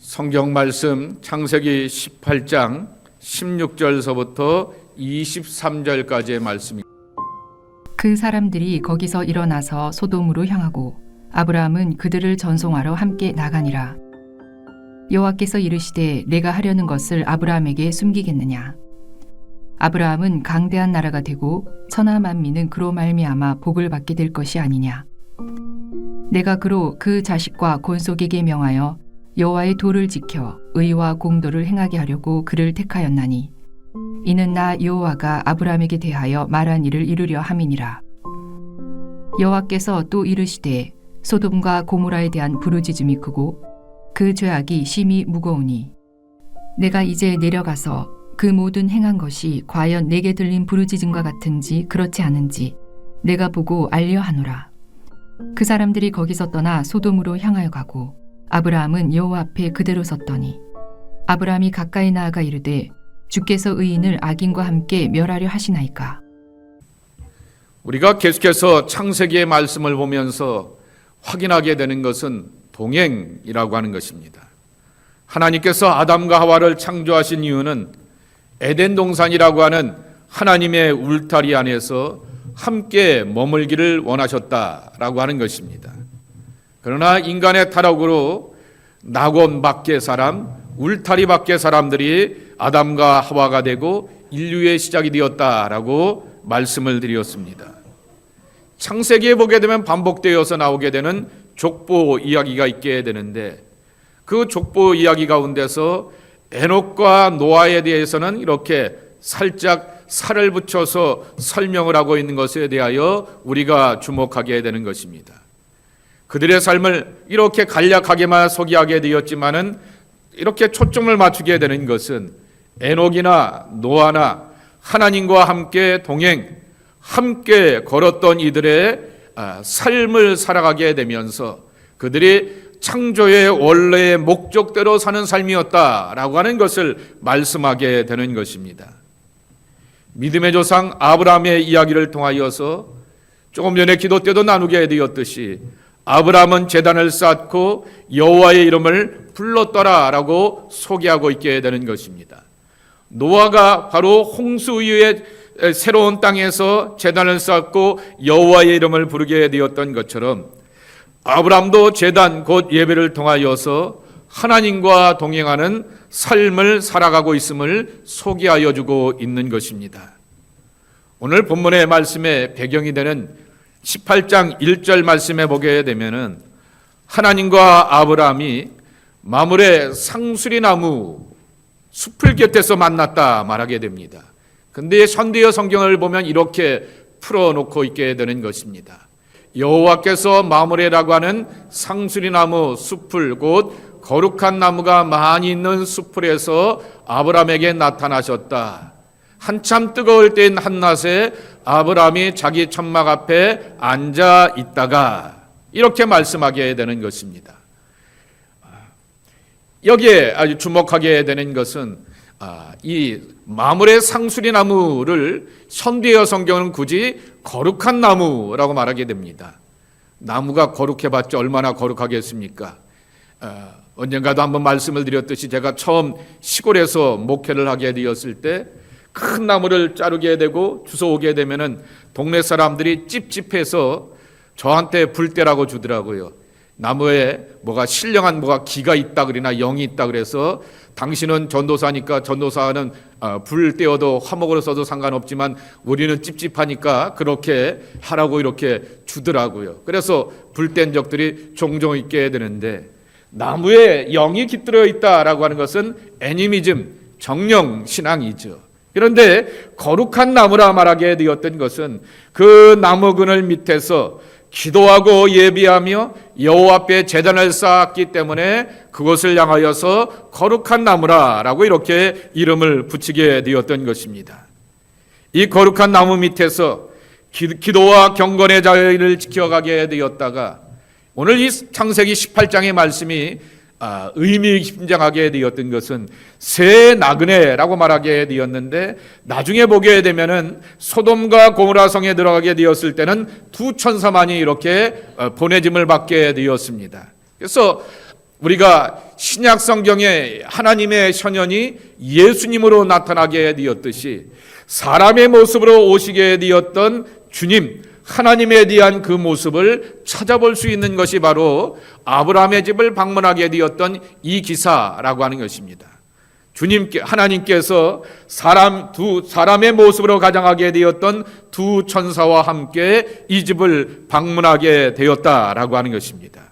성경 말씀 창세기 18장 16절서부터 23절까지의 말씀입니다. 그 사람들이 거기서 일어나서 소돔으로 향하고 아브라함은 그들을 전송하러 함께 나가니라. 여호와께서 이르시되 내가 하려는 것을 아브라함에게 숨기겠느냐. 아브라함은 강대한 나라가 되고 천하 만민은 그로 말미암아 복을 받게 될 것이 아니냐. 내가 그로 그 자식과 권속에게 명하여 여호와의 도를 지켜 의와 공도를 행하게 하려고 그를 택하였나니 이는 나 여호와가 아브라함에게 대하여 말한 일을 이루려 함이니라. 여호와께서 또 이르시되 소돔과 고모라에 대한 부르짖음이 크고 그 죄악이 심히 무거우니 내가 이제 내려가서 그 모든 행한 것이 과연 내게 들린 부르짖음과 같은지 그렇지 않은지 내가 보고 알려 하노라. 그 사람들이 거기서 떠나 소돔으로 향하여 가고 아브라함은 여호와 앞에 그대로 섰더니 아브라함이 가까이 나아가 이르되 주께서 의인을 악인과 함께 멸하려 하시나이까. 우리가 계속해서 창세기의 말씀을 보면서 확인하게 되는 것은 동행이라고 하는 것입니다. 하나님께서 아담과 하와를 창조하신 이유는 에덴 동산이라고 하는 하나님의 울타리 안에서 함께 머물기를 원하셨다라고 하는 것입니다. 그러나 인간의 타락으로 낙원 밖의 사람, 울타리 밖의 사람들이 아담과 하와가 되고 인류의 시작이 되었다라고 말씀을 드렸습니다. 창세기에 보게 되면 반복되어서 나오게 되는 족보 이야기가 있게 되는데 그 족보 이야기 가운데서 에녹과 노아에 대해서는 이렇게 살짝 살을 붙여서 설명을 하고 있는 것에 대하여 우리가 주목하게 되는 것입니다. 그들의 삶을 이렇게 간략하게만 소개하게 되었지만은 이렇게 초점을 맞추게 되는 것은 에녹이나 노아나 하나님과 함께 동행, 함께 걸었던 이들의 삶을 살아가게 되면서 그들이 창조의 원래의 목적대로 사는 삶이었다라고 하는 것을 말씀하게 되는 것입니다. 믿음의 조상 아브라함의 이야기를 통하여서 조금 전에 기도 때도 나누게 되었듯이 아브라함은 제단을 쌓고 여호와의 이름을 불렀더라라고 소개하고 있게 되는 것입니다. 노아가 바로 홍수 이후에 새로운 땅에서 제단을 쌓고 여호와의 이름을 부르게 되었던 것처럼 아브라함도 제단 곧 예배를 통하여서 하나님과 동행하는 삶을 살아가고 있음을 소개하여 주고 있는 것입니다. 오늘 본문의 말씀의 배경이 되는 18장 1절 말씀에 보게 되면은 하나님과 아브라함이 마므레 상수리나무 숲을 곁에서 만났다 말하게 됩니다. 근데 현대어 성경을 보면 이렇게 풀어놓고 있게 되는 것입니다. 여호와께서 마므레라고 하는 상수리나무 숲을 곧 거룩한 나무가 많이 있는 숲을에서 아브라함에게 나타나셨다. 한참 뜨거울 때인 한낮에 아브라함이 자기 천막 앞에 앉아 있다가 이렇게 말씀하게 되는 것입니다. 여기에 아주 주목하게 되는 것은 이 마므레 상수리나무를 현대어 성경은 굳이 거룩한 나무라고 말하게 됩니다. 나무가 거룩해봤자 얼마나 거룩하겠습니까? 언젠가도 한번 말씀을 드렸듯이 제가 처음 시골에서 목회를 하게 되었을 때 큰 나무를 자르게 되고 주워오게 되면은 동네 사람들이 찝찝해서 저한테 불대라고 주더라고요. 나무에 뭐가 신령한 뭐가 기가 있다 그러나 영이 있다 그래서 당신은 전도사니까 전도사는 불 떼어도 화목으로 써도 상관없지만 우리는 찝찝하니까 그렇게 하라고 이렇게 주더라고요. 그래서 불 뗀 적들이 종종 있게 되는데 나무에 영이 깃들어 있다라고 하는 것은 애니미즘, 정령 신앙이죠. 그런데 거룩한 나무라 말하게 되었던 것은 그 나무 그늘 밑에서 기도하고 예비하며 여호와 앞에 제단을 쌓았기 때문에 그것을 향하여서 거룩한 나무라라고 이렇게 이름을 붙이게 되었던 것입니다. 이 거룩한 나무 밑에서 기도와 경건의 자유를 지켜가게 되었다가 오늘 이 창세기 18장의 말씀이 의미심장하게 되었던 것은 새 나그네라고 말하게 되었는데 나중에 보게 되면은 소돔과 고모라 성에 들어가게 되었을 때는 두 천사만이 이렇게 보내짐을 받게 되었습니다. 그래서 우리가 신약 성경에 하나님의 현현이 예수님으로 나타나게 되었듯이 사람의 모습으로 오시게 되었던 주님 하나님에 대한 그 모습을 찾아볼 수 있는 것이 바로 아브라함의 집을 방문하게 되었던 이 기사라고 하는 것입니다. 하나님께서 사람의 모습으로 가장하게 되었던 두 천사와 함께 이 집을 방문하게 되었다라고 하는 것입니다.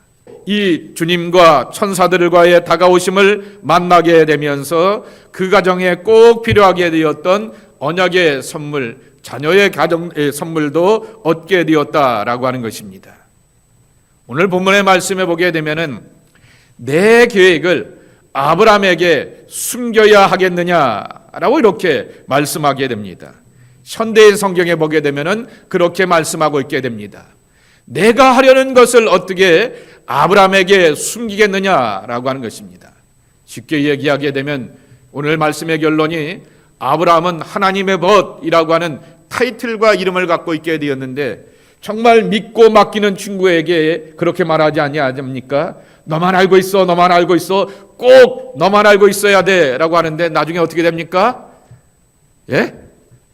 이 주님과 천사들과의 다가오심을 만나게 되면서 그 가정에 꼭 필요하게 되었던 언약의 선물, 자녀의 가정의 선물도 얻게 되었다라고 하는 것입니다. 오늘 본문의 말씀에 보게 되면은 내 계획을 아브라함에게 숨겨야 하겠느냐라고 이렇게 말씀하게 됩니다. 현대의 성경에 보게 되면은 그렇게 말씀하고 있게 됩니다. 내가 하려는 것을 어떻게 아브라함에게 숨기겠느냐라고 하는 것입니다. 쉽게 얘기하게 되면 오늘 말씀의 결론이 아브라함은 하나님의 벗이라고 하는 타이틀과 이름을 갖고 있게 되었는데 정말 믿고 맡기는 친구에게 그렇게 말하지 않습니까? 너만 알고 있어, 너만 알고 있어, 꼭 너만 알고 있어야 돼 라고 하는데 나중에 어떻게 됩니까? 예?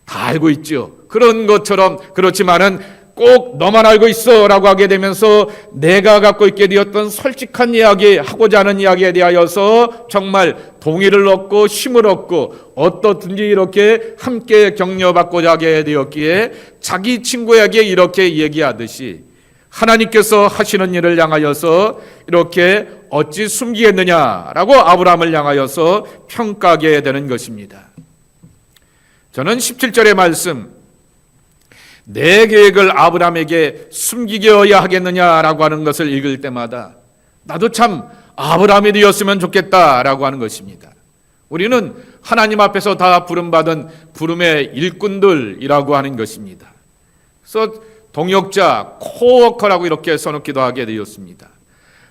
다 알고 있죠. 그런 것처럼 그렇지만은 꼭 너만 알고 있어 라고 하게 되면서 내가 갖고 있게 되었던 솔직한 이야기, 하고자 하는 이야기에 대하여서 정말 동의를 얻고 힘을 얻고 어떻든지 이렇게 함께 격려받고자 하게 되었기에 자기 친구에게 이렇게 얘기하듯이 하나님께서 하시는 일을 향하여서 이렇게 어찌 숨기겠느냐라고 아브라함을 향하여서 평가하게 되는 것입니다. 저는 17절의 말씀 내 계획을 아브라함에게 숨기겨야 하겠느냐라고 하는 것을 읽을 때마다 나도 참 아브라함이 되었으면 좋겠다라고 하는 것입니다. 우리는 하나님 앞에서 다 부름받은 부름의 일꾼들이라고 하는 것입니다. 그래서 동역자, 코워커라고 이렇게 써놓기도 하게 되었습니다.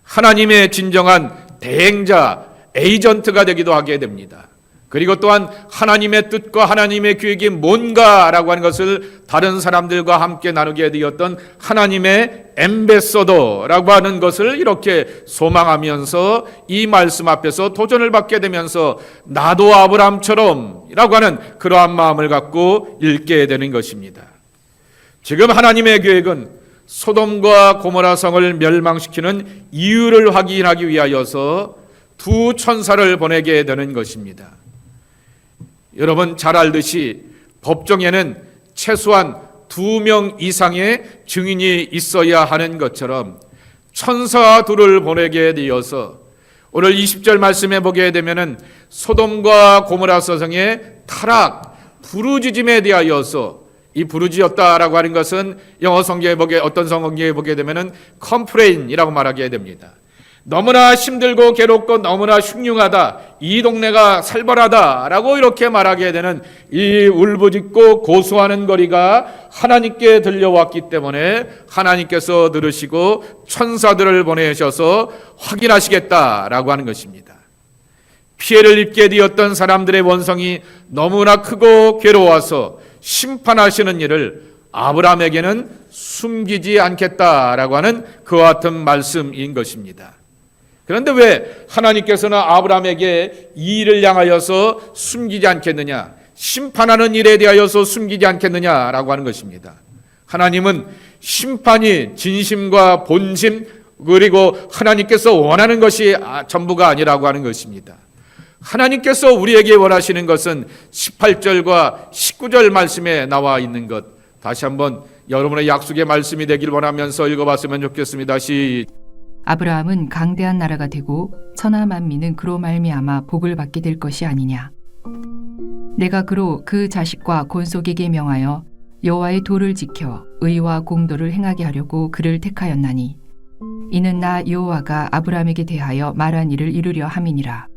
하나님의 진정한 대행자, 에이전트가 되기도 하게 됩니다. 그리고 또한 하나님의 뜻과 하나님의 계획이 뭔가라고 하는 것을 다른 사람들과 함께 나누게 되었던 하나님의 엠베서더라고 하는 것을 이렇게 소망하면서 이 말씀 앞에서 도전을 받게 되면서 나도 아브라함처럼 라고 하는 그러한 마음을 갖고 읽게 되는 것입니다. 지금 하나님의 계획은 소돔과 고모라 성을 멸망시키는 이유를 확인하기 위하여서 두 천사를 보내게 되는 것입니다. 여러분 잘 알듯이 법정에는 최소한 2명 이상의 증인이 있어야 하는 것처럼 천사 둘을 보내게 되어서 오늘 20절 말씀에 보게 되면은 소돔과 고모라 성의 타락, 부르짖음에 대하여서 이 부르짖었다라고 하는 것은 영어 성경에 어떤 성경에 보게 되면은 complain이라고 말하게 됩니다. 너무나 힘들고 괴롭고 너무나 흉흉하다. 이 동네가 살벌하다라고 이렇게 말하게 되는 이 울부짖고 고소하는 거리가 하나님께 들려왔기 때문에 하나님께서 들으시고 천사들을 보내셔서 확인하시겠다라고 하는 것입니다. 피해를 입게 되었던 사람들의 원성이 너무나 크고 괴로워서 심판하시는 일을 아브라함에게는 숨기지 않겠다라고 하는 그와 같은 말씀인 것입니다. 그런데 왜 하나님께서는 아브라함에게 이 일을 향하여서 숨기지 않겠느냐, 심판하는 일에 대하여서 숨기지 않겠느냐라고 하는 것입니다. 하나님은 심판이 진심과 본심 그리고 하나님께서 원하는 것이 전부가 아니라고 하는 것입니다. 하나님께서 우리에게 원하시는 것은 18절과 19절 말씀에 나와 있는 것, 다시 한번 여러분의 약속의 말씀이 되길 원하면서 읽어봤으면 좋겠습니다. 아브라함은 강대한 나라가 되고 천하 만민은 그로 말미암아 복을 받게 될 것이 아니냐. 내가 그로 그 자식과 본속에게 명하여 여호와의 도를 지켜 의와 공도를 행하게 하려고 그를 택하였나니 이는 나 여호와가 아브라함에게 대하여 말한 일을 이루려 함이니라.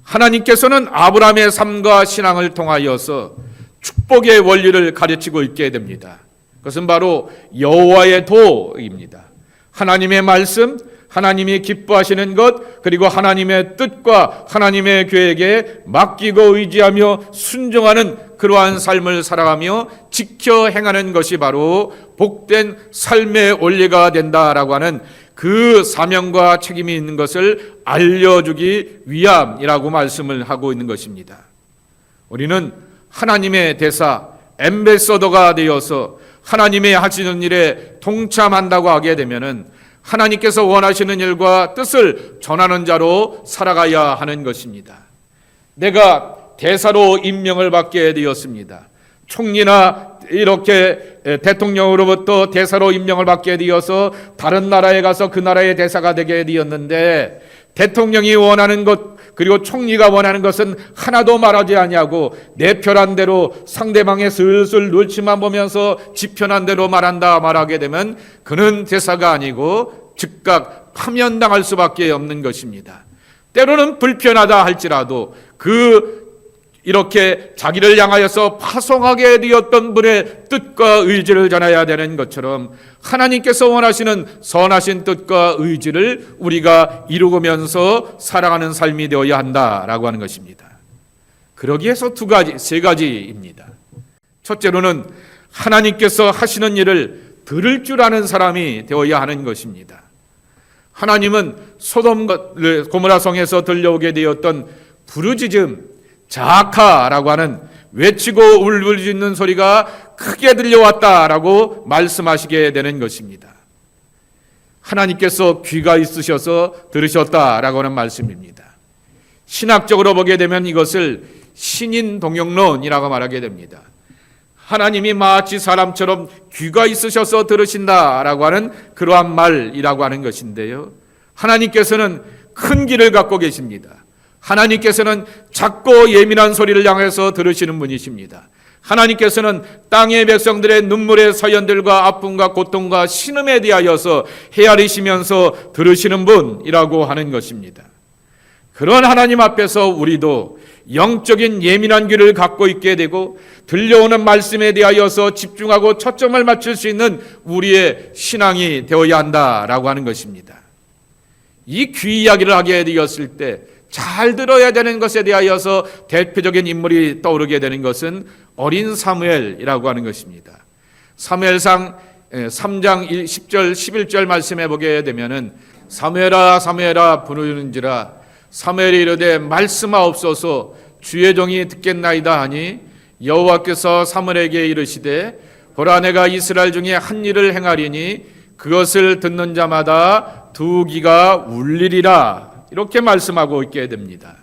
하나님께서는 아브라함의 삶과 신앙을 통하여서 축복의 원리를 가르치고 있게 됩니다. 그것은 바로 여호와의 도입니다. 하나님의 말씀, 하나님이 기뻐하시는 것, 그리고 하나님의 뜻과 하나님의 계획에 맡기고 의지하며 순종하는 그러한 삶을 살아가며 지켜 행하는 것이 바로 복된 삶의 원리가 된다라고 하는 그 사명과 책임이 있는 것을 알려주기 위함이라고 말씀을 하고 있는 것입니다. 우리는 하나님의 대사, 앰베서더가 되어서 하나님의 하시는 일에 동참한다고 하게 되면은 하나님께서 원하시는 일과 뜻을 전하는 자로 살아가야 하는 것입니다. 내가 대사로 임명을 받게 되었습니다. 총리나 이렇게 대통령으로부터 대사로 임명을 받게 되어서 다른 나라에 가서 그 나라의 대사가 되게 되었는데 대통령이 원하는 것 그리고 총리가 원하는 것은 하나도 말하지 아니하고 내 편한 대로 상대방의 슬슬 눈치만 보면서 지 편한 대로 말하게 되면 그는 대사가 아니고 즉각 파면당할 수밖에 없는 것입니다. 때로는 불편하다 할지라도 이렇게 자기를 향하여서 파송하게 되었던 분의 뜻과 의지를 전해야 되는 것처럼 하나님께서 원하시는 선하신 뜻과 의지를 우리가 이루면서 살아가는 삶이 되어야 한다라고 하는 것입니다. 그러기 위해서 세 가지입니다. 첫째로는 하나님께서 하시는 일을 들을 줄 아는 사람이 되어야 하는 것입니다. 하나님은 소돔 고모라 성에서 들려오게 되었던 부르짖음, 자카라고 하는 외치고 울부짖는 소리가 크게 들려왔다라고 말씀하시게 되는 것입니다. 하나님께서 귀가 있으셔서 들으셨다라고 하는 말씀입니다. 신학적으로 보게 되면 이것을 신인 동역론이라고 말하게 됩니다. 하나님이 마치 사람처럼 귀가 있으셔서 들으신다라고 하는 그러한 말이라고 하는 것인데요. 하나님께서는 큰 귀를 갖고 계십니다. 하나님께서는 작고 예민한 소리를 향해서 들으시는 분이십니다. 하나님께서는 땅의 백성들의 눈물의 서연들과 아픔과 고통과 신음에 대하여서 헤아리시면서 들으시는 분이라고 하는 것입니다. 그런 하나님 앞에서 우리도 영적인 예민한 귀를 갖고 있게 되고 들려오는 말씀에 대하여서 집중하고 초점을 맞출 수 있는 우리의 신앙이 되어야 한다라고 하는 것입니다. 이 귀 이야기를 하게 되었을 때 잘 들어야 되는 것에 대하여서 대표적인 인물이 떠오르게 되는 것은 어린 사무엘이라고 하는 것입니다. 사무엘상 3장 10절 11절 말씀해 보게 되면은 사무엘아 사무엘아 부르는지라 사무엘이 이르되 말씀하옵소서 주의 종이 듣겠나이다 하니 여호와께서 사무엘에게 이르시되 보라 내가 이스라엘 중에 한 일을 행하리니 그것을 듣는 자마다 두 귀가 울리리라 이렇게 말씀하고 있게 됩니다.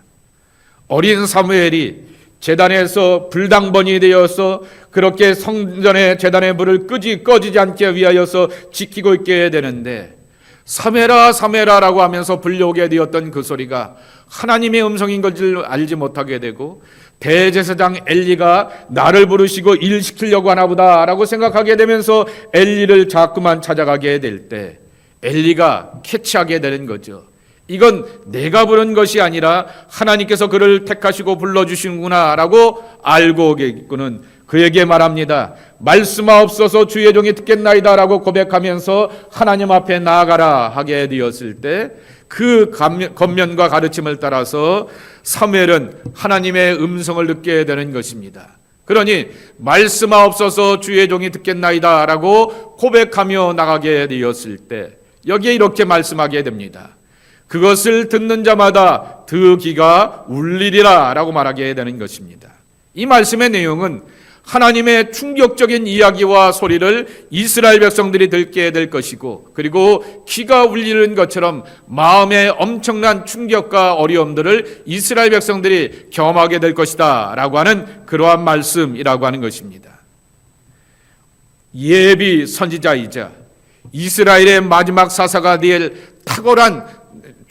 어린 사무엘이 제단에서 불당번이 되어서 그렇게 성전의 제단의 불을 꺼지지 않게 위하여서 지키고 있게 되는데 사무엘아 사무엘아라고 하면서 불려오게 되었던 그 소리가 하나님의 음성인 것을 알지 못하게 되고 대제사장 엘리가 나를 부르시고 일 시키려고 하나 보다라고 생각하게 되면서 엘리를 자꾸만 찾아가게 될 때 엘리가 캐치하게 되는 거죠. 이건 내가 부른 것이 아니라 하나님께서 그를 택하시고 불러주시는구나 라고 알고 계시고는 그에게 말합니다. 말씀하옵소서 주의 종이 듣겠나이다 라고 고백하면서 하나님 앞에 나아가라 하게 되었을 때 그 겉면과 가르침을 따라서 사무엘은 하나님의 음성을 듣게 되는 것입니다. 그러니 말씀하옵소서 주의 종이 듣겠나이다 라고 고백하며 나가게 되었을 때 여기에 이렇게 말씀하게 됩니다. 그것을 듣는 자마다 그 귀가 울리리라 라고 말하게 되는 것입니다. 이 말씀의 내용은 하나님의 충격적인 이야기와 소리를 이스라엘 백성들이 듣게 될 것이고 그리고 귀가 울리는 것처럼 마음의 엄청난 충격과 어려움들을 이스라엘 백성들이 경험하게 될 것이다 라고 하는 그러한 말씀이라고 하는 것입니다. 예비 선지자이자 이스라엘의 마지막 사사가 될 탁월한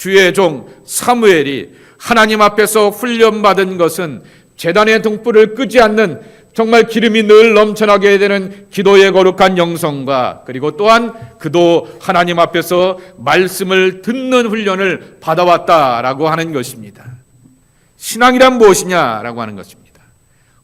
주의 종 사무엘이 하나님 앞에서 훈련받은 것은 제단의 등불을 끄지 않는 정말 기름이 늘 넘쳐나게 되는 기도의 거룩한 영성과 그리고 또한 그도 하나님 앞에서 말씀을 듣는 훈련을 받아왔다라고 하는 것입니다. 신앙이란 무엇이냐라고 하는 것입니다.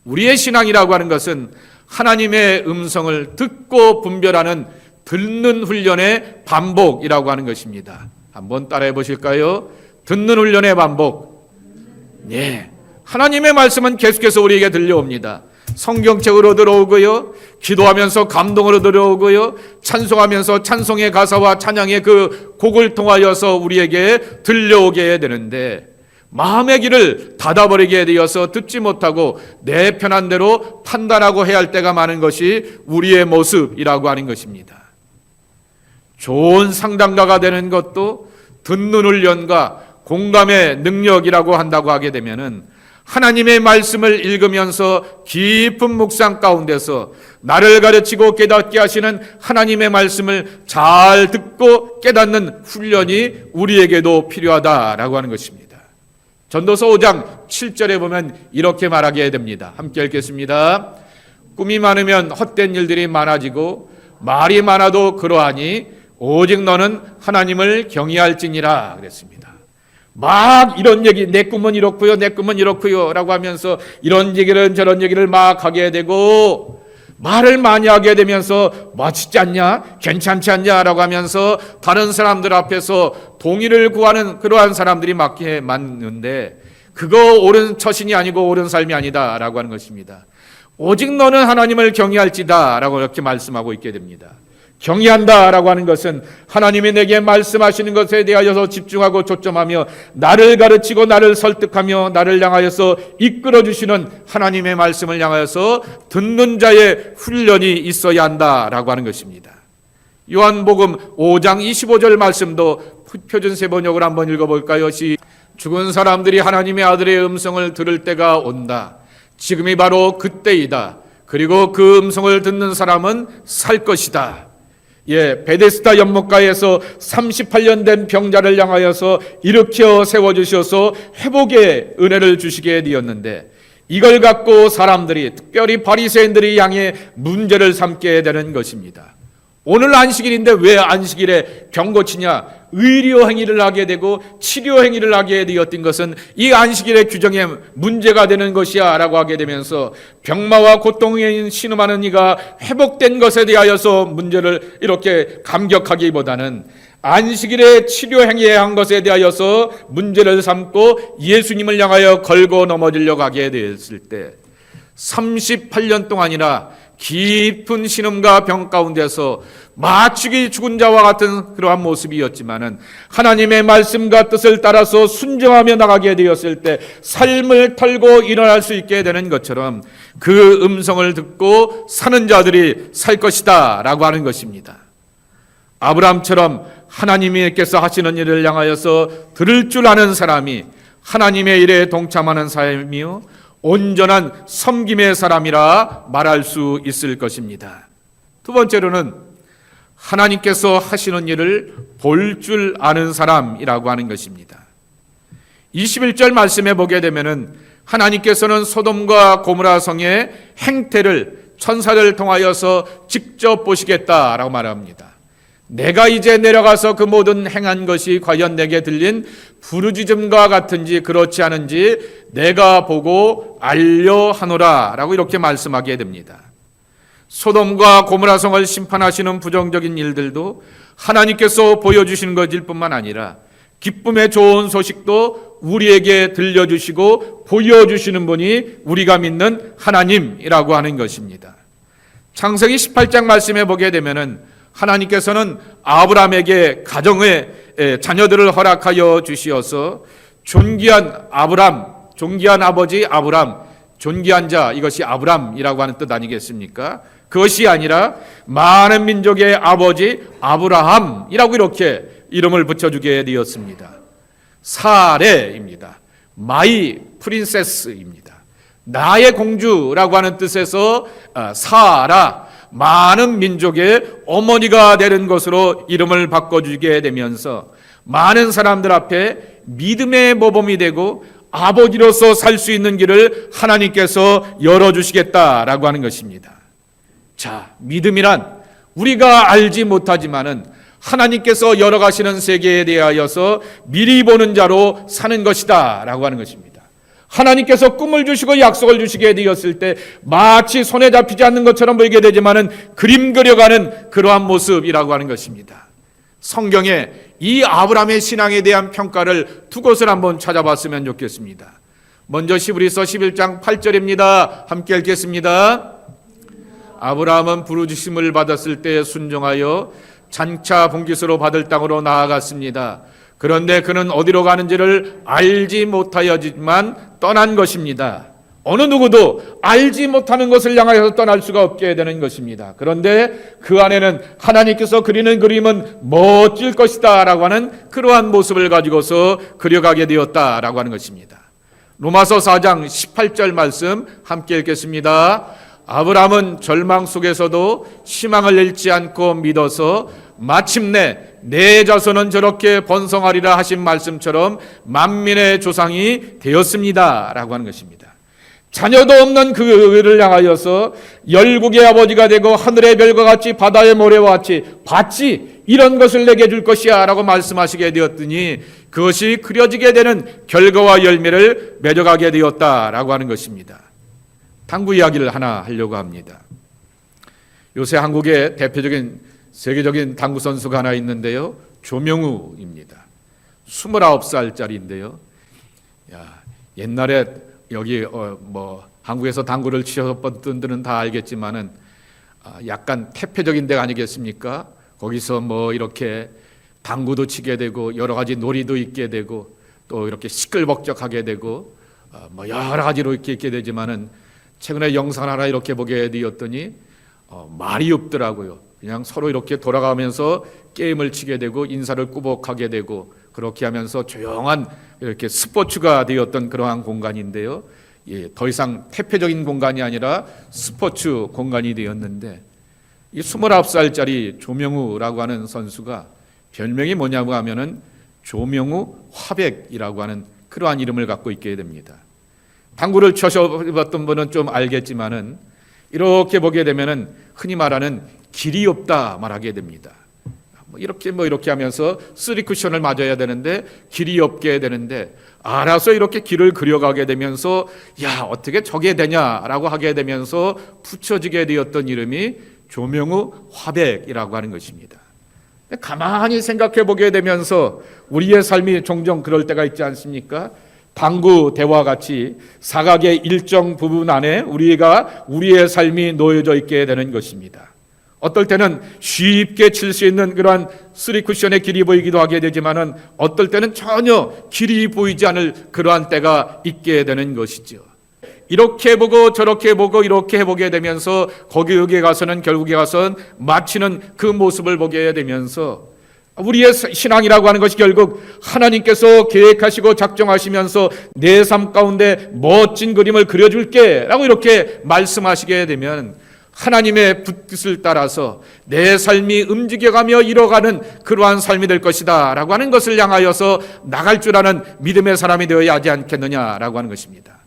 우리의 신앙이라고 하는 것은 하나님의 음성을 듣고 분별하는 듣는 훈련의 반복이라고 하는 것입니다. 한번 따라해 보실까요? 듣는 훈련의 반복. 네. 하나님의 말씀은 계속해서 우리에게 들려옵니다. 성경책으로 들어오고요, 기도하면서 감동으로 들어오고요, 찬송하면서 찬송의 가사와 찬양의 그 곡을 통하여서 우리에게 들려오게 되는데, 마음의 길을 닫아버리게 되어서 듣지 못하고 내 편한 대로 판단하고 해야 할 때가 많은 것이 우리의 모습이라고 하는 것입니다. 좋은 상담가가 되는 것도 듣는 훈련과 공감의 능력이라고 한다고 하게 되면은, 하나님의 말씀을 읽으면서 깊은 묵상 가운데서 나를 가르치고 깨닫게 하시는 하나님의 말씀을 잘 듣고 깨닫는 훈련이 우리에게도 필요하다라고 하는 것입니다. 전도서 5장 7절에 보면 이렇게 말하게 됩니다. 함께 읽겠습니다. 꿈이 많으면 헛된 일들이 많아지고 말이 많아도 그러하니 오직 너는 하나님을 경외할지니라 그랬습니다. 막 이런 얘기, 내 꿈은 이렇고요, 내 꿈은 이렇고요 라고 하면서 이런 얘기를 저런 얘기를 막 하게 되고, 말을 많이 하게 되면서 멋지지 않냐, 괜찮지 않냐 라고 하면서 다른 사람들 앞에서 동의를 구하는 그러한 사람들이 많은데, 그거 옳은 처신이 아니고 옳은 삶이 아니다 라고 하는 것입니다. 오직 너는 하나님을 경외할지다 라고 이렇게 말씀하고 있게 됩니다. 경외한다라고 하는 것은 하나님이 내게 말씀하시는 것에 대하여서 집중하고 초점하며 나를 가르치고 나를 설득하며 나를 향하여서 이끌어 주시는 하나님의 말씀을 향하여서 듣는 자의 훈련이 있어야 한다라고 하는 것입니다. 요한복음 5장 25절 말씀도 표준세 번역을 한번 읽어볼까요? 죽은 사람들이 하나님의 아들의 음성을 들을 때가 온다. 지금이 바로 그때이다. 그리고 그 음성을 듣는 사람은 살 것이다. 베데스다 연못가에서 38년 된 병자를 향하여서 일으켜 세워주셔서 회복의 은혜를 주시게 되었는데, 이걸 갖고 사람들이, 특별히 바리새인들이 향해 문제를 삼게 되는 것입니다. 오늘 안식일인데 왜 안식일에 병 고치냐? 의료 행위를 하게 되고 치료 행위를 하게 되었던 것은 이 안식일의 규정에 문제가 되는 것이야 라고 하게 되면서, 병마와 고통에 신음하는 이가 회복된 것에 대하여서 문제를 이렇게 감격하기보다는 안식일에 치료 행위에 한 것에 대하여서 문제를 삼고 예수님을 향하여 걸고 넘어지려고 하게 되었을 때, 38년 동안이나 깊은 신음과 병 가운데서 마치 죽은 자와 같은 그러한 모습이었지만은, 하나님의 말씀과 뜻을 따라서 순종하며 나가게 되었을 때 삶을 털고 일어날 수 있게 되는 것처럼 그 음성을 듣고 사는 자들이 살 것이다 라고 하는 것입니다. 아브라함처럼 하나님께서 하시는 일을 향하여서 들을 줄 아는 사람이 하나님의 일에 동참하는 삶이요 온전한 섬김의 사람이라 말할 수 있을 것입니다. 두 번째로는 하나님께서 하시는 일을 볼 줄 아는 사람이라고 하는 것입니다. 21절 말씀에 보게 되면은 하나님께서는 소돔과 고모라 성의 행태를 천사를 통하여서 직접 보시겠다라고 말합니다. 내가 이제 내려가서 그 모든 행한 것이 과연 내게 들린 부르짖음과 같은지 그렇지 않은지 내가 보고 알려하노라 라고 이렇게 말씀하게 됩니다. 소돔과 고모라 성을 심판하시는 부정적인 일들도 하나님께서 보여주시는 것일 뿐만 아니라 기쁨의 좋은 소식도 우리에게 들려주시고 보여주시는 분이 우리가 믿는 하나님이라고 하는 것입니다. 창세기 18장 말씀에 보게 되면은 하나님께서는 아브라함에게 가정의 자녀들을 허락하여 주시어서 존귀한 아브람, 존귀한 아버지 아브람, 존귀한 자, 이것이 아브람이라고 하는 뜻 아니겠습니까? 그것이 아니라 많은 민족의 아버지 아브라함이라고 이렇게 이름을 붙여주게 되었습니다. 사레입니다. 마이 프린세스입니다. 나의 공주라고 하는 뜻에서 사라, 많은 민족의 어머니가 되는 것으로 이름을 바꿔주게 되면서 많은 사람들 앞에 믿음의 모범이 되고 아버지로서 살 수 있는 길을 하나님께서 열어주시겠다라고 하는 것입니다. 자, 믿음이란 우리가 알지 못하지만은 하나님께서 열어가시는 세계에 대하여서 미리 보는 자로 사는 것이다 라고 하는 것입니다. 하나님께서 꿈을 주시고 약속을 주시게 되었을 때 마치 손에 잡히지 않는 것처럼 보이게 되지만은 그림 그려가는 그러한 모습이라고 하는 것입니다. 성경에 이 아브라함의 신앙에 대한 평가를 두 곳을 한번 찾아봤으면 좋겠습니다. 먼저 히브리서 11장 8절입니다. 함께 읽겠습니다. 아브라함은 부르짖음을 받았을 때 순종하여 장차 본깃으로 받을 땅으로 나아갔습니다. 그런데 그는 어디로 가는지를 알지 못하였지만 떠난 것입니다. 어느 누구도 알지 못하는 것을 향하여서 떠날 수가 없게 되는 것입니다. 그런데 그 안에는 하나님께서 그리는 그림은 멋질 것이다 라고 하는 그러한 모습을 가지고서 그려가게 되었다 라고 하는 것입니다. 로마서 4장 18절 말씀 함께 읽겠습니다. 아브라함은 절망 속에서도 희망을 잃지 않고 믿어서 마침내 내 자손은 저렇게 번성하리라 하신 말씀처럼 만민의 조상이 되었습니다 라고 하는 것입니다. 자녀도 없는 그를 향하여서 열국의 아버지가 되고 하늘의 별과 같이 바다의 모래와 같이 밭이 이런 것을 내게 줄 것이야 라고 말씀하시게 되었더니 그것이 그려지게 되는 결과와 열매를 맺어가게 되었다라고 하는 것입니다. 당구 이야기를 하나 하려고 합니다. 요새 한국의 대표적인 세계적인 당구 선수가 하나 있는데요. 조명우입니다. 29살짜리인데요. 옛날에 여기 한국에서 당구를 치셨던 분들은 다 알겠지만은 약간 태폐적인 데가 아니겠습니까? 거기서 이렇게 당구도 치게 되고 여러 가지 놀이도 있게 되고 또 이렇게 시끌벅적하게 되고 여러 가지로 이렇게 있게 되지만은 최근에 영상 하나 이렇게 보게 되었더니 말이 없더라고요. 그냥 서로 이렇게 돌아가면서 게임을 치게 되고 인사를 꾸벅하게 되고 그렇게 하면서 조용한 이렇게 스포츠가 되었던 그러한 공간인데요. 더 이상 태폐적인 공간이 아니라 스포츠 공간이 되었는데 이 29살짜리 조명우라고 하는 선수가 별명이 뭐냐고 하면은 조명우 화백이라고 하는 그러한 이름을 갖고 있게 됩니다. 당구를 쳐봤던 분은 좀 알겠지만은 이렇게 보게 되면은 흔히 말하는 길이 없다 말하게 됩니다. 이렇게 하면서 쓰리 쿠션을 맞아야 되는데 길이 없게 되는데 알아서 이렇게 길을 그려가게 되면서 어떻게 저게 되냐라고 하게 되면서 붙여지게 되었던 이름이 조명우 화백이라고 하는 것입니다. 가만히 생각해 보게 되면서 우리의 삶이 종종 그럴 때가 있지 않습니까? 당구 대와 같이 사각의 일정 부분 안에 우리가 우리의 삶이 놓여져 있게 되는 것입니다. 어떨 때는 쉽게 칠 수 있는 그러한 쓰리 쿠션의 길이 보이기도 하게 되지만은 어떨 때는 전혀 길이 보이지 않을 그러한 때가 있게 되는 것이죠. 이렇게 보고 저렇게 보고 이렇게 해보게 되면서 거기에 가서는 결국에 가서는 마치는 그 모습을 보게 되면서 우리의 신앙이라고 하는 것이 결국 하나님께서 계획하시고 작정하시면서 내 삶 가운데 멋진 그림을 그려줄게 라고 이렇게 말씀하시게 되면 하나님의 뜻을 따라서 내 삶이 움직여가며 이뤄가는 그러한 삶이 될 것이다 라고 하는 것을 향하여서 나갈 줄 아는 믿음의 사람이 되어야 하지 않겠느냐라고 하는 것입니다.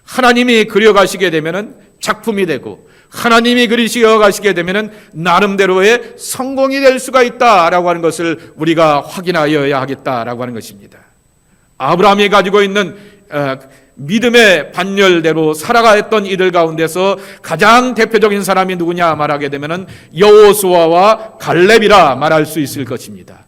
하나님이 그려가시게 되면은 작품이 되고 하나님이 그리시어가시게 되면은 나름대로의 성공이 될 수가 있다라고 하는 것을 우리가 확인하여야 하겠다라고 하는 것입니다. 아브라함이 가지고 있는 믿음의 반열대로 살아가했던 이들 가운데서 가장 대표적인 사람이 누구냐 말하게 되면은 여호수아와 갈렙이라 말할 수 있을 것입니다.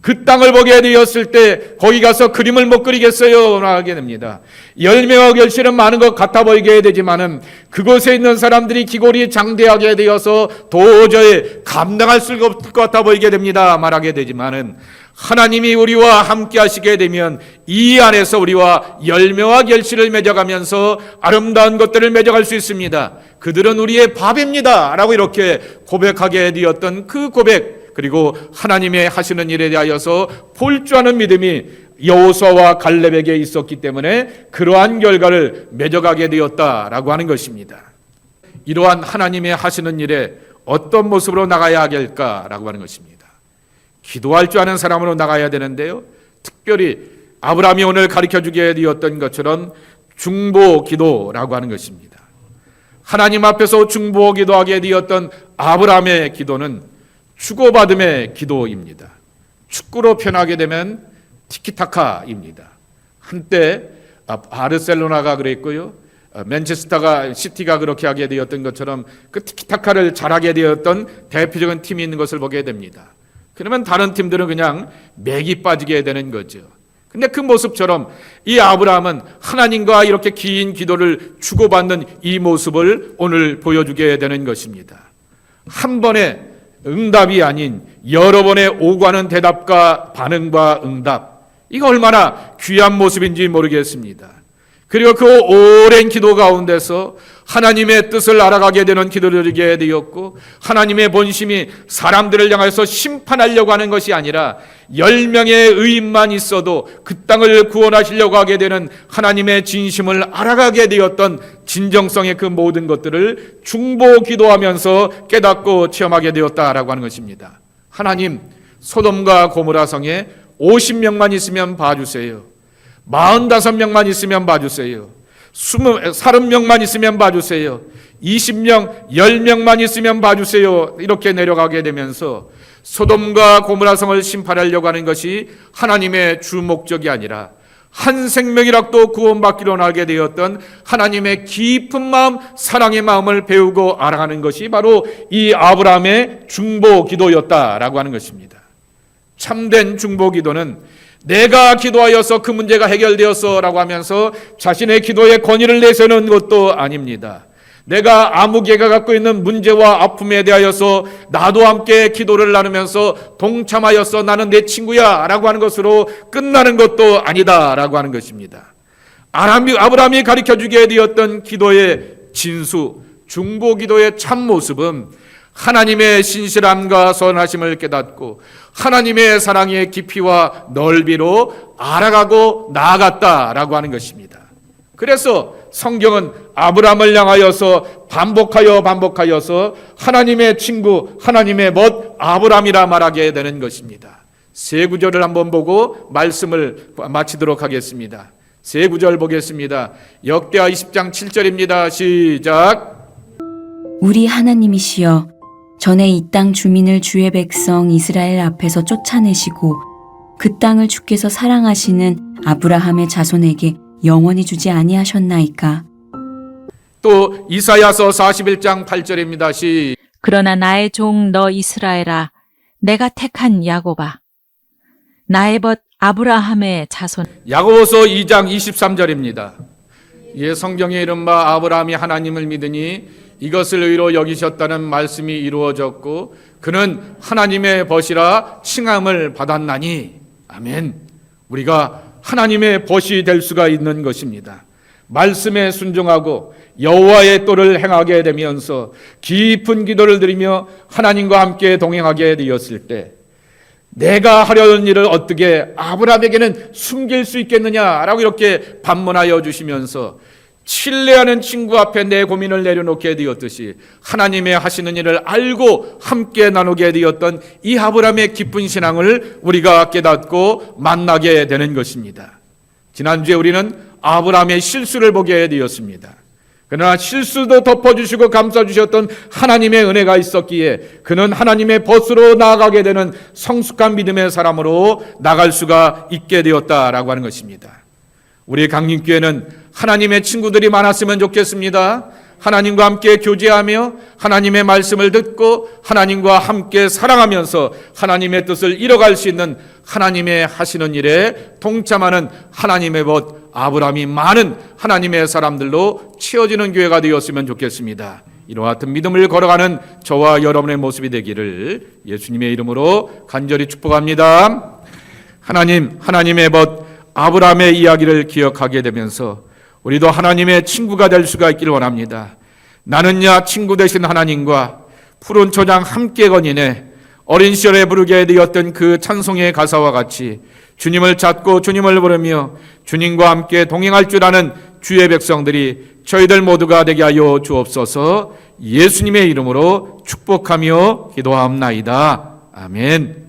그 땅을 보게 되었을 때 거기 가서 그림을 못 그리겠어요 하게 됩니다. 열매와 결실은 많은 것 같아 보이게 되지만은 그곳에 있는 사람들이 기골이 장대하게 되어서 도저히 감당할 수가 없을 것 같아 보이게 됩니다 말하게 되지만은 하나님이 우리와 함께 하시게 되면 이 안에서 우리와 열매와 결실을 맺어가면서 아름다운 것들을 맺어갈 수 있습니다. 그들은 우리의 밥입니다 라고 이렇게 고백하게 되었던 그 고백, 그리고 하나님의 하시는 일에 대하여서 볼 줄 아는 믿음이 여호수아와 갈렙에게 있었기 때문에 그러한 결과를 맺어가게 되었다라고 하는 것입니다. 이러한 하나님의 하시는 일에 어떤 모습으로 나가야 할까라고 하는 것입니다. 기도할 줄 아는 사람으로 나가야 되는데요. 특별히 아브라함이 오늘 가르쳐주게 되었던 것처럼 중보 기도라고 하는 것입니다. 하나님 앞에서 중보 기도하게 되었던 아브라함의 기도는 주고받음의 기도입니다. 축구로 표현하게 되면 티키타카입니다. 한때 바르셀로나가 그랬고요. 맨체스터 시티가 그렇게 하게 되었던 것처럼 그 티키타카를 잘하게 되었던 대표적인 팀이 있는 것을 보게 됩니다. 그러면 다른 팀들은 그냥 맥이 빠지게 되는 거죠. 근데 그 모습처럼 이 아브라함은 하나님과 이렇게 긴 기도를 주고받는 이 모습을 오늘 보여주게 되는 것입니다. 한 번의 응답이 아닌 여러 번의 오가는 대답과 반응과 응답, 이거 얼마나 귀한 모습인지 모르겠습니다. 그리고 그 오랜 기도 가운데서 하나님의 뜻을 알아가게 되는 기도를 드리게 되었고, 하나님의 본심이 사람들을 향해서 심판하려고 하는 것이 아니라 10명의 의인만 있어도 그 땅을 구원하시려고 하게 되는 하나님의 진심을 알아가게 되었던 진정성의 그 모든 것들을 중보 기도하면서 깨닫고 체험하게 되었다라고 하는 것입니다. 하나님, 소돔과 고모라 성에 50명만 있으면 봐주세요. 45명만 있으면 봐주세요. 30명만 있으면 봐주세요. 20명, 10명만 있으면 봐주세요. 이렇게 내려가게 되면서 소돔과 고모라 성을 심판하려고 하는 것이 하나님의 주 목적이 아니라 한 생명이라도 구원받기로 나게 되었던 하나님의 깊은 마음, 사랑의 마음을 배우고 알아가는 것이 바로 이 아브라함의 중보 기도였다라고 하는 것입니다. 참된 중보 기도는 내가 기도하여서 그 문제가 해결되었어 라고 하면서 자신의 기도에 권위를 내세우는 것도 아닙니다. 내가 아무개가 갖고 있는 문제와 아픔에 대하여서 나도 함께 기도를 나누면서 동참하여서 나는 내 친구야 라고 하는 것으로 끝나는 것도 아니다 라고 하는 것입니다. 아브라함이 가르쳐주게 되었던 기도의 진수, 중보 기도의 참모습은 하나님의 신실함과 선하심을 깨닫고 하나님의 사랑의 깊이와 넓이로 알아가고 나아갔다라고 하는 것입니다. 그래서 성경은 아브라함을 향하여서 반복하여서 하나님의 친구, 하나님의 멋 아브라함이라 말하게 되는 것입니다. 세 구절을 한번 보고 말씀을 마치도록 하겠습니다. 세 구절 보겠습니다. 역대하 20장 7절입니다. 시작. 우리 하나님이시여, 전에 이 땅 주민을 주의 백성 이스라엘 앞에서 쫓아내시고 그 땅을 주께서 사랑하시는 아브라함의 자손에게 영원히 주지 아니하셨나이까. 또 이사야서 41장 8절입니다. 그러나 나의 종 너 이스라엘아, 내가 택한 야곱아, 나의 벗 아브라함의 자손. 야고보서 2장 23절입니다. 예, 성경에 이른바 아브라함이 하나님을 믿으니 이것을 의로 여기셨다는 말씀이 이루어졌고 그는 하나님의 벗이라 칭함을 받았나니. 아멘. 우리가 하나님의 벗이 될 수가 있는 것입니다. 말씀에 순종하고 여호와의 도를 행하게 되면서 깊은 기도를 드리며 하나님과 함께 동행하게 되었을 때 내가 하려는 일을 어떻게 아브라함에게는 숨길 수 있겠느냐라고 이렇게 반문하여 주시면서 신뢰하는 친구 앞에 내 고민을 내려놓게 되었듯이 하나님의 하시는 일을 알고 함께 나누게 되었던 이 아브라함의 깊은 신앙을 우리가 깨닫고 만나게 되는 것입니다. 지난주에 우리는 아브라함의 실수를 보게 되었습니다. 그러나 실수도 덮어주시고 감싸주셨던 하나님의 은혜가 있었기에 그는 하나님의 벗으로 나아가게 되는 성숙한 믿음의 사람으로 나갈 수가 있게 되었다라고 하는 것입니다. 우리 강림교회는 하나님의 친구들이 많았으면 좋겠습니다. 하나님과 함께 교제하며 하나님의 말씀을 듣고 하나님과 함께 사랑하면서 하나님의 뜻을 이뤄갈 수 있는 하나님의 하시는 일에 동참하는 하나님의 벗 아브라함이 많은 하나님의 사람들로 채워지는 교회가 되었으면 좋겠습니다. 이와 같은 믿음을 걸어가는 저와 여러분의 모습이 되기를 예수님의 이름으로 간절히 축복합니다. 하나님의 벗 아브라함의 이야기를 기억하게 되면서 우리도 하나님의 친구가 될 수가 있기를 원합니다. 나는야 친구 되신 하나님과 푸른 초장 함께 거니네. 어린 시절에 부르게 되었던 그 찬송의 가사와 같이 주님을 찾고 주님을 부르며 주님과 함께 동행할 줄 아는 주의 백성들이 저희들 모두가 되게 하여 주옵소서. 예수님의 이름으로 축복하며 기도하옵나이다. 아멘.